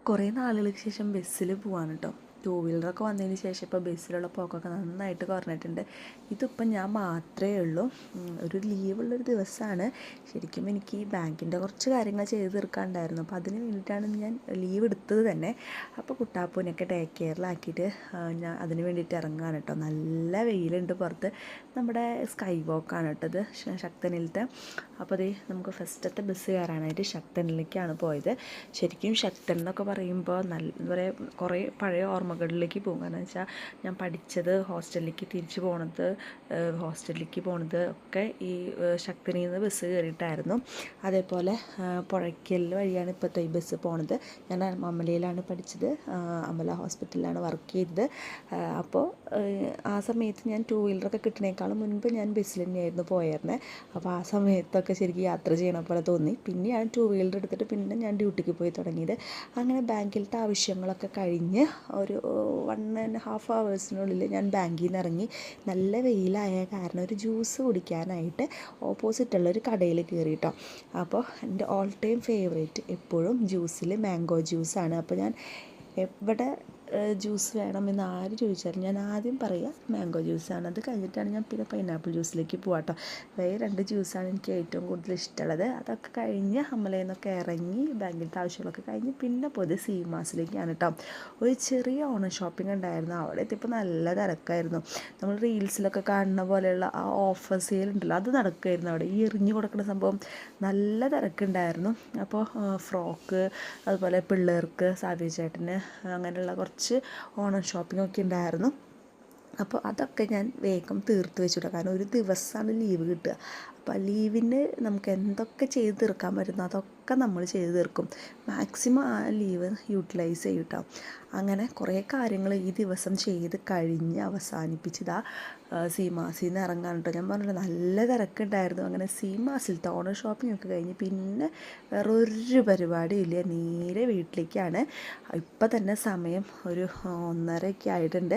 കുറേ നാളുകൾക്ക് ശേഷം ബസ്സിൽ പോവാണ് കേട്ടോ. ടൂ വീലറൊക്കെ വന്നതിന് ശേഷം ഇപ്പോൾ ബസ്സിലുള്ള പോക്കൊക്കെ നന്നായിട്ട് കുറഞ്ഞിട്ടുണ്ട്. ഇതിപ്പം ഞാൻ മാത്രമേ ഉള്ളൂ. ഒരു ലീവുള്ളൊരു ദിവസമാണ്. ശരിക്കും എനിക്ക് ബാങ്കിൻ്റെ കുറച്ച് കാര്യങ്ങൾ ചെയ്ത് തീർക്കാനുണ്ടായിരുന്നു. അപ്പോൾ അതിന് വേണ്ടിയിട്ടാണ് ഞാൻ ലീവ് എടുത്തത് തന്നെ. അപ്പോൾ കുട്ടാപ്പൂനൊക്കെ ടേക്ക് കെയറിലാക്കിയിട്ട് ഞാൻ അതിന് വേണ്ടിയിട്ട് ഇറങ്ങുകയാണ് കേട്ടോ. നല്ല വെയിലുണ്ട് പുറത്ത്. നമ്മുടെ സ്കൈ വോക്കാണ് കേട്ടത്, ശക്തനിലത്തെ. അപ്പോൾ അതേ നമുക്ക് ഫസ്റ്റത്തെ ബസ് കയറാനായിട്ട് ശക്തനിലേക്കാണ് പോയത്. ശരിക്കും ശക്തൻ എന്നൊക്കെ പറയുമ്പോൾ നല്ല എന്താ പറയുക, കുറേ പഴയ ഓർമ്മകളിലേക്ക് പോകും. കാരണം വെച്ചാൽ ഞാൻ പഠിച്ചത് ഹോസ്റ്റലിലേക്ക് തിരിച്ചു ഹോസ്റ്റലിലേക്ക് പോണത് ഒക്കെ ഈ ശക്തനിൽ നിന്ന് ബസ് കയറിയിട്ടായിരുന്നു. അതേപോലെ പുഴയ്ക്കൽ വഴിയാണ് ഇപ്പോഴത്തെ ഈ ബസ് പോണത്. ഞാൻ അമലയിലാണ് പഠിച്ചത്, അമല ഹോസ്പിറ്റലിലാണ് വർക്ക് ചെയ്തത്. അപ്പോൾ ആ സമയത്ത് ഞാൻ ടൂ വീലറൊക്കെ കിട്ടണേക്കാളും മുൻപ് ഞാൻ ബസ്സിൽ തന്നെയായിരുന്നു പോയിരുന്നത്. അപ്പോൾ ആ സമയത്തൊക്കെ ശരിക്കും യാത്ര ചെയ്യണ പോലെ തോന്നി. പിന്നെയാണ് ടൂ വീലർ എടുത്തിട്ട് പിന്നെ ഞാൻ ഡ്യൂട്ടിക്ക് പോയി തുടങ്ങിയത്. അങ്ങനെ ബാങ്കിലത്തെ ആവശ്യങ്ങളൊക്കെ കഴിഞ്ഞ് ഒരു 1.5 hours ഞാൻ ബാങ്കിൽ നിന്ന് ഇറങ്ങി. നല്ല വെയിലായ കാരണം ഒരു ജ്യൂസ് കുടിക്കാനായിട്ട് ഓപ്പോസിറ്റുള്ളൊരു കടയിൽ കയറി കേട്ടോ. അപ്പോൾ എൻ്റെ ഓൾ ടൈം ഫേവറേറ്റ് എപ്പോഴും ജ്യൂസിൽ മാംഗോ ജ്യൂസാണ്. അപ്പോൾ ഞാൻ എവിടെ ജ്യൂസ് വേണമെന്ന് ആര് ചോദിച്ചാലും ഞാൻ ആദ്യം പറയുക മാംഗോ ജ്യൂസാണ്. അത് കഴിഞ്ഞിട്ടാണ് ഞാൻ പിന്നെ പൈനാപ്പിൾ ജ്യൂസിലേക്ക് പോകാം കേട്ടോ. വേറെ 2 ജ്യൂസാണ് എനിക്ക് ഏറ്റവും കൂടുതൽ ഇഷ്ടമുള്ളത്. അതൊക്കെ കഴിഞ്ഞ് അമലയിൽ നിന്നൊക്കെ ഇറങ്ങി ബാങ്കിലത്തെ ആവശ്യങ്ങളൊക്കെ കഴിഞ്ഞ് പിന്നെ പോയത് സീമാസിലേക്കാണ് കേട്ടോ. ഒരു ചെറിയ ഓണം ഷോപ്പിംഗ് ഉണ്ടായിരുന്നു. അവിടെ എത്തിയപ്പോൾ നല്ല തിരക്കായിരുന്നു. നമ്മൾ റീൽസിലൊക്കെ കാണുന്ന പോലെയുള്ള ആ ഓഫർ സെയിൽ ഉണ്ടല്ലോ, അത് നടക്കുമായിരുന്നു അവിടെ. ഈ എറിഞ്ഞു കൊടുക്കുന്ന സംഭവം നല്ല തിരക്കുണ്ടായിരുന്നു. അപ്പോൾ ഫ്രോക്ക്, അതുപോലെ പിള്ളേർക്ക്, സാവ്യ ചേട്ടന്, അങ്ങനെയുള്ള കുറച്ച് ഓണം ഷോപ്പിങ്ങൊക്കെ ഉണ്ടായിരുന്നു. അപ്പോൾ അതൊക്കെ ഞാൻ വേഗം തീർത്ത് വെച്ചിട്ട്, കാരണം ഒരു ദിവസമാണ് ലീവ് കിട്ടുക. അപ്പോൾ ആ ലീവിന് നമുക്ക് എന്തൊക്കെ ചെയ്ത് തീർക്കാൻ പറ്റുന്നു അതൊക്കെ നമ്മൾ ചെയ്ത് തീർക്കും. മാക്സിമം ആ ലീവ് യൂട്ടിലൈസ് ചെയ്യട്ടോ. അങ്ങനെ കുറേ കാര്യങ്ങൾ ഈ ദിവസം ചെയ്ത് കഴിഞ്ഞ് അവസാനിപ്പിച്ചതാ സീമാസിൽ നിന്ന് ഇറങ്ങാൻ കേട്ടോ. ഞാൻ പറഞ്ഞില്ല നല്ല തിരക്കുണ്ടായിരുന്നു. അങ്ങനെ സീമാസിലത്തെ ഓണം ഷോപ്പിംഗ് ഒക്കെ കഴിഞ്ഞ് പിന്നെ വേറൊരു പരിപാടിയില്ല, നേരെ വീട്ടിലേക്കാണ്. ഇപ്പം തന്നെ സമയം ഒരു 1:30 ആയിട്ടുണ്ട്.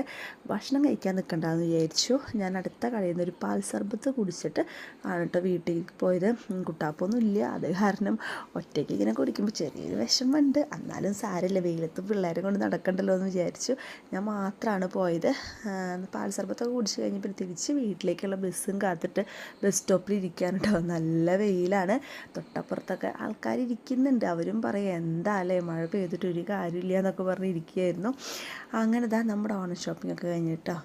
ഭക്ഷണം കഴിക്കാൻ നിൽക്കണ്ടെന്ന് വിചാരിച്ചു. ഞാൻ അടുത്ത കടയിൽ നിന്ന് ഒരു പാൽ സർബത്ത് കുടിച്ചിട്ട് ആണ് കേട്ടോ വീട്ടിലേക്ക് പോയത്. കുട്ടാപ്പൊന്നും ഇല്ല, അത് കാരണം ഒറ്റയ്ക്ക് ഇങ്ങനെ കുടിക്കുമ്പോൾ ചെറിയൊരു വിഷമമുണ്ട്. എന്നാലും സാരമില്ല, വെയിലത്ത് പിള്ളേരെ കൊണ്ട് നടക്കണ്ടല്ലോ എന്ന് വിചാരിച്ചു ഞാൻ മാത്രമാണ് പോയത്. പാൽ സർബത്തൊക്കെ കുടിച്ച് കഴിഞ്ഞപ്പോൾ തിരിച്ച് വീട്ടിലേക്കുള്ള ബസ്സും കാത്തിട്ട് ബസ് സ്റ്റോപ്പിൽ ഇരിക്കാൻ കേട്ടോ. നല്ല വെയിലാണ്. തൊട്ടപ്പുറത്തൊക്കെ ആൾക്കാർ ഇരിക്കുന്നുണ്ട്. അവരും പറയും എന്താല്ലേ മഴ പെയ്തിട്ട് ഒരു കാര്യമില്ല എന്നൊക്കെ പറഞ്ഞ് ഇരിക്കുകയായിരുന്നു. അങ്ങനെ നമ്മുടെ ഓണം ഷോപ്പിംഗ് ഒക്കെ കഴിഞ്ഞിട്ടോ.